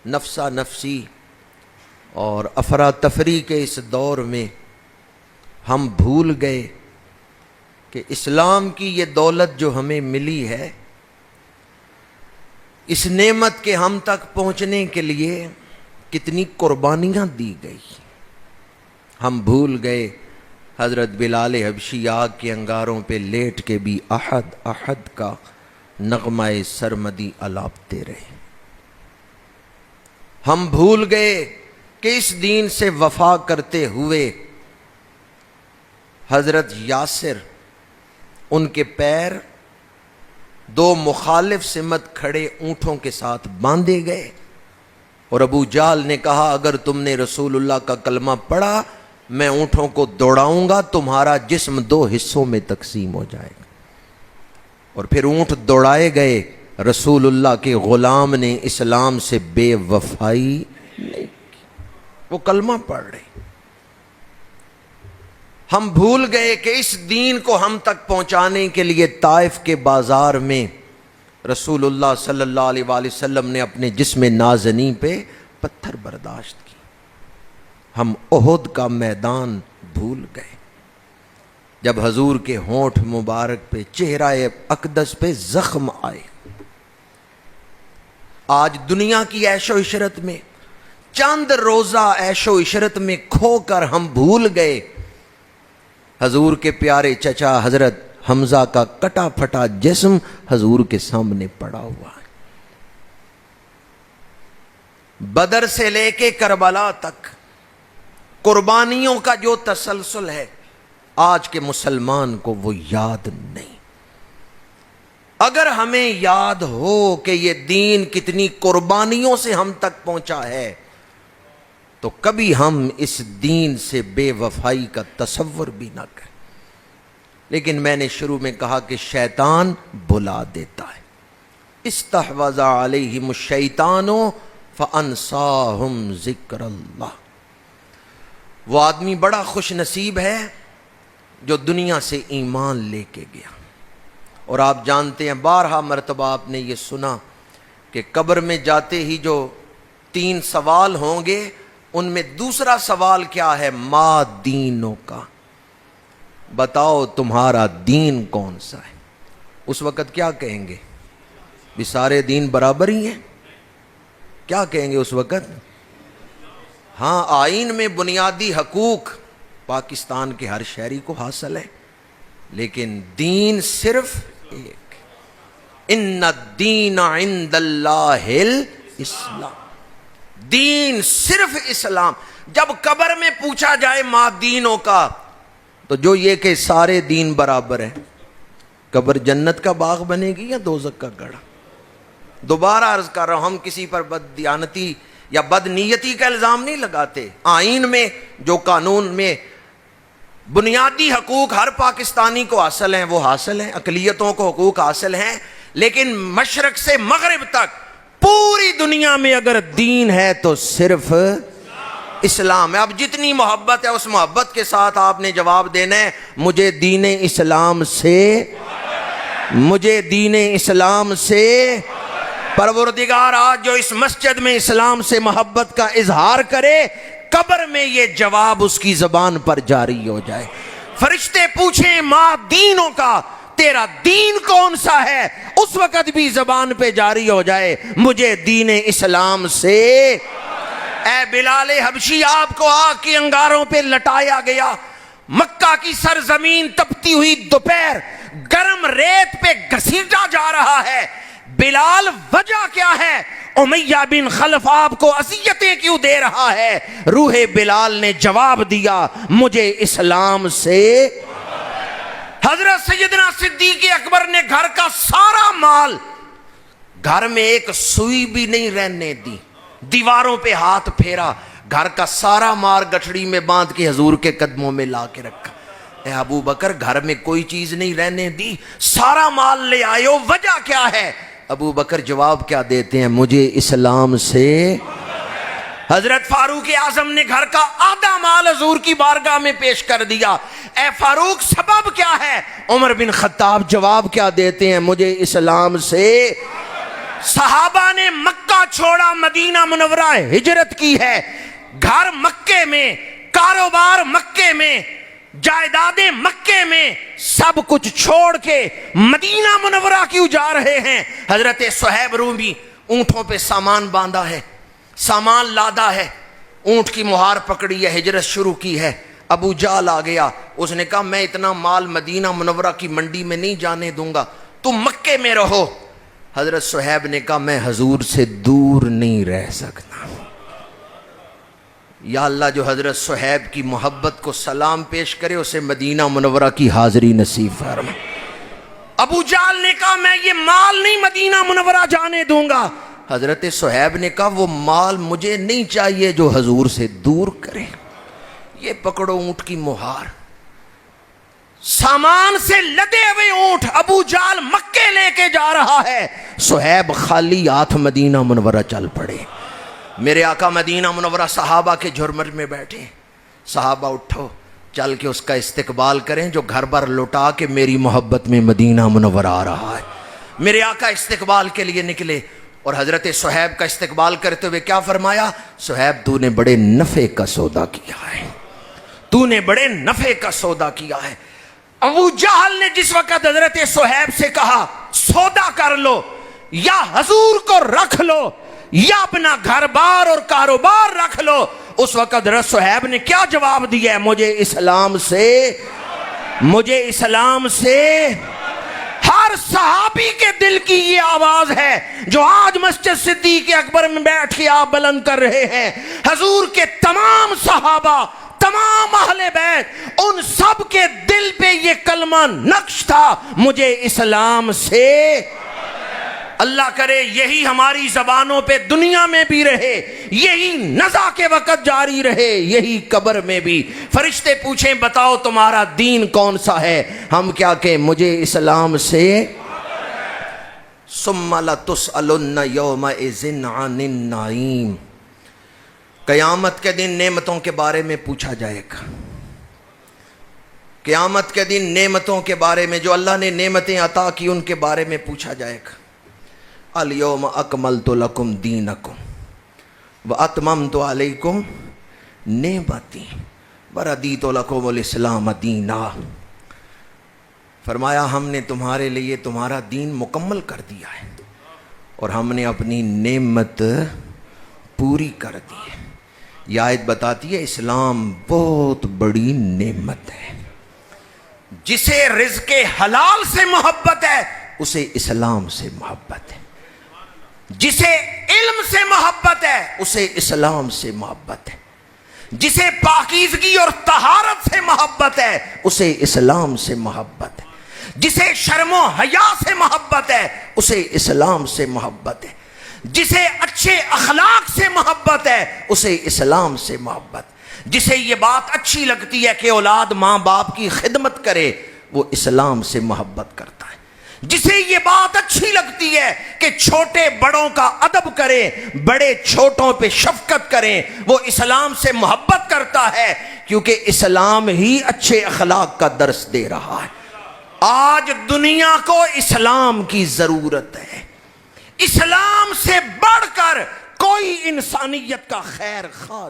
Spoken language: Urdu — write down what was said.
نفسا نفسی اور افراتفری کے اس دور میں ہم بھول گئے کہ اسلام کی یہ دولت جو ہمیں ملی ہے، اس نعمت کے ہم تک پہنچنے کے لیے کتنی قربانیاں دی گئی۔ ہم بھول گئے حضرت بلال حبشی آگ کے انگاروں پہ لیٹ کے بھی احد احد کا نغمہ سرمدی الاپتے رہے۔ ہم بھول گئے کہ اس دین سے وفا کرتے ہوئے حضرت یاسر، ان کے پیر دو مخالف سمت کھڑے اونٹوں کے ساتھ باندھے گئے، اور ابو جہل نے کہا اگر تم نے رسول اللہ کا کلمہ پڑھا میں اونٹوں کو دوڑاؤں گا، تمہارا جسم دو حصوں میں تقسیم ہو جائے گا۔ اور پھر اونٹ دوڑائے گئے، رسول اللہ کے غلام نے اسلام سے بے وفائی نہیں کی، وہ کلمہ پڑھ رہے۔ ہم بھول گئے کہ اس دین کو ہم تک پہنچانے کے لیے طائف کے بازار میں رسول اللہ صلی اللہ علیہ وآلہ وسلم نے اپنے جسم نازنی پہ پتھر برداشت کی۔ ہم احد کا میدان بھول گئے جب حضور کے ہونٹ مبارک پہ، چہرہ اقدس پہ زخم آئے۔ آج دنیا کی عیش و عشرت میں، چند روزہ عیش و عشرت میں کھو کر ہم بھول گئے حضور کے پیارے چچا حضرت حمزہ کا کٹا پھٹا جسم حضور کے سامنے پڑا ہوا ہے۔ بدر سے لے کے کربلا تک قربانیوں کا جو تسلسل ہے، آج کے مسلمان کو وہ یاد نہیں۔ اگر ہمیں یاد ہو کہ یہ دین کتنی قربانیوں سے ہم تک پہنچا ہے، تو کبھی ہم اس دین سے بے وفائی کا تصور بھی نہ کریں۔ لیکن میں نے شروع میں کہا کہ شیطان بلا دیتا ہے۔ استحوذ علیہم الشیطان فانساہم ذکر اللہ۔ وہ آدمی بڑا خوش نصیب ہے جو دنیا سے ایمان لے کے گیا۔ اور آپ جانتے ہیں، بارہا مرتبہ آپ نے یہ سنا کہ قبر میں جاتے ہی جو 3 سوال ہوں گے، ان میں دوسرا سوال کیا ہے؟ ما دینوں کا، بتاؤ تمہارا دین کون سا ہے؟ اس وقت کیا کہیں گے؟ بھی سارے دین برابر ہی ہیں۔ کیا کہیں گے اس وقت؟ ہاں، آئین میں بنیادی حقوق پاکستان کے ہر شہری کو حاصل ہے، لیکن دین صرف ایک، ان الدین عند اللہ الاسلام، دین صرف اسلام۔ جب قبر میں پوچھا جائے ما دینوں کا، تو جو یہ کہ سارے دین برابر ہیں، قبر جنت کا باغ بنے گی یا دوزخ کا گڑھا؟ دوبارہ عرض کر رہا ہوں، ہم کسی پر بد دیانتی یا بد نیتی کا الزام نہیں لگاتے۔ آئین میں جو قانون میں بنیادی حقوق ہر پاکستانی کو حاصل ہیں وہ حاصل ہیں، اقلیتوں کو حقوق حاصل ہیں، لیکن مشرق سے مغرب تک پوری دنیا میں اگر دین ہے تو صرف اسلام ہے۔ اب جتنی محبت ہے اس محبت کے ساتھ آپ نے جواب دینا ہے، مجھے دین اسلام سے، مجھے دین اسلام سے پروردگار آج جو اس مسجد میں اسلام سے محبت کا اظہار کرے، قبر میں یہ جواب اس کی زبان پر جاری ہو جائے۔ فرشتے پوچھیں ما دینوں کا، تیرا دین کون سا ہے، اس وقت بھی زبان پہ جاری ہو جائے مجھے دین اسلام سے۔ اے بلال حبشی، آپ کو آگ کے انگاروں پہ لٹایا گیا، مکہ کی سرزمین تپتی ہوئی دوپہر گرم ریت پہ گھسیٹا جا رہا ہے۔ بلال وجہ کیا ہے؟ امیہ بن خلف آپ کو اذیتیں کیوں دے رہا ہے؟ روح بلال نے جواب دیا مجھے اسلام سے۔ حضرت سیدنا صدیق اکبر نے گھر کا سارا مال، گھر میں ایک سوئی بھی نہیں رہنے دی، دیواروں پہ ہاتھ پھیرا، گھر کا سارا مال گٹھڑی میں باندھ کے حضور کے قدموں میں لا کے رکھا۔ اے ابو بکر، گھر میں کوئی چیز نہیں رہنے دی، سارا مال لے آئے ہو، وجہ کیا ہے؟ ابو بکر جواب کیا دیتے ہیں؟ مجھے اسلام سے۔ حضرت فاروق اعظم نے گھر کا آدھا مال حضور کی بارگاہ میں پیش کر دیا۔ اے فاروق، سبب کیا ہے؟ عمر بن خطاب جواب کیا دیتے ہیں؟ مجھے اسلام سے۔ صحابہ نے مکہ چھوڑا، مدینہ منورہ ہجرت کی ہے، گھر مکے میں، کاروبار مکے میں، جائیدادیں مکے میں، سب کچھ چھوڑ کے مدینہ منورہ کیوں جا رہے ہیں؟ حضرت صہیب رومی اونٹوں پہ سامان باندھا ہے، سامان لادا ہے، اونٹ کی مہار پکڑی ہے، ہجرت شروع کی ہے۔ ابو جہل آ گیا، اس نے کہا میں اتنا مال مدینہ منورہ کی منڈی میں نہیں جانے دوں گا، تم مکے میں رہو۔ حضرت صہیب نے کہا میں حضور سے دور نہیں رہ سکتا۔ یا اللہ جو حضرت صہیب کی محبت کو سلام پیش کرے اسے مدینہ منورہ کی حاضری نصیب فرما۔ ابو جہل نے کہا میں یہ مال نہیں مدینہ منورہ جانے دوں گا۔ حضرت صہیب نے کہا وہ مال مجھے نہیں چاہیے جو حضور سے دور کرے۔ یہ پکڑو اونٹ کی مہار، سامان سے لدے ہوئے اونٹ ابو جہل مکے لے کے جا رہا ہے، صہیب خالی ہاتھ مدینہ منورہ چل پڑے۔ میرے آقا مدینہ منورہ صحابہ کے جھرمٹ میں بیٹھے، صحابہ اٹھو چل کے اس کا استقبال کریں جو گھر بر لوٹا کے میری محبت میں مدینہ منورہ آ رہا ہے۔ میرے آقا استقبال کے لیے نکلے اور حضرت صہیب کا استقبال کرتے ہوئے کیا فرمایا؟ صہیب تو نے بڑے نفع کا سودا کیا ہے، تو نے بڑے نفع کا سودا کیا ہے۔ ابو جہل نے جس وقت حضرت صہیب سے کہا سودا کر لو، یا حضور کو رکھ لو یا اپنا گھر بار اور کاروبار رکھ لو، اس وقت حضرت صہیب نے کیا جواب دیا ہے؟ مجھے اسلام سے ہر صحابی کے دل کی یہ آواز ہے جو آج مسجد صدیق اکبر میں بیٹھ کے آپ بلند کر رہے ہیں۔ حضور کے تمام صحابہ، تمام اہل بیت، ان سب کے دل پہ یہ کلمہ نقش تھا، مجھے اسلام سے۔ اللہ کرے یہی ہماری زبانوں پہ دنیا میں بھی رہے، یہی نزا کے وقت جاری رہے، یہی قبر میں بھی۔ فرشتے پوچھیں بتاؤ تمہارا دین کون سا ہے، ہم کیا کہیں؟ مجھے اسلام سے۔ ثم لتسألن یومئذ عن النعیم، قیامت کے دن نعمتوں کے بارے میں پوچھا جائے گا۔ قیامت کے دن نعمتوں کے بارے میں، جو اللہ نے نعمتیں عطا کی ان کے بارے میں پوچھا جائے گا۔ الیوم اکملت لکم دینکم واتممت علیکم نعمتی وردیت لکم الاسلام دینا۔ فرمایا ہم نے تمہارے لیے تمہارا دین مکمل کر دیا ہے اور ہم نے اپنی نعمت پوری کر دی ہے۔ یہ آیت بتاتی ہے اسلام بہت بڑی نعمت ہے۔ جسے رزق حلال سے محبت ہے اسے اسلام سے محبت ہے، جسے علم سے محبت ہے اسے اسلام سے محبت ہے، جسے پاکیزگی اور طہارت سے محبت ہے اسے اسلام سے محبت ہے، جسے شرم و حیا سے محبت ہے اسے اسلام سے محبت ہے، جسے اچھے اخلاق سے محبت ہے اسے اسلام سے محبت ہے، جسے یہ بات اچھی لگتی ہے کہ اولاد ماں باپ کی خدمت کرے وہ اسلام سے محبت کرتا ہے، جسے یہ بات اچھی لگتی ہے کہ چھوٹے بڑوں کا ادب کریں، بڑے چھوٹوں پہ شفقت کریں، وہ اسلام سے محبت کرتا ہے، کیونکہ اسلام ہی اچھے اخلاق کا درس دے رہا ہے۔ آج دنیا کو اسلام کی ضرورت ہے، اسلام سے بڑھ کر کوئی انسانیت کا خیر خواہ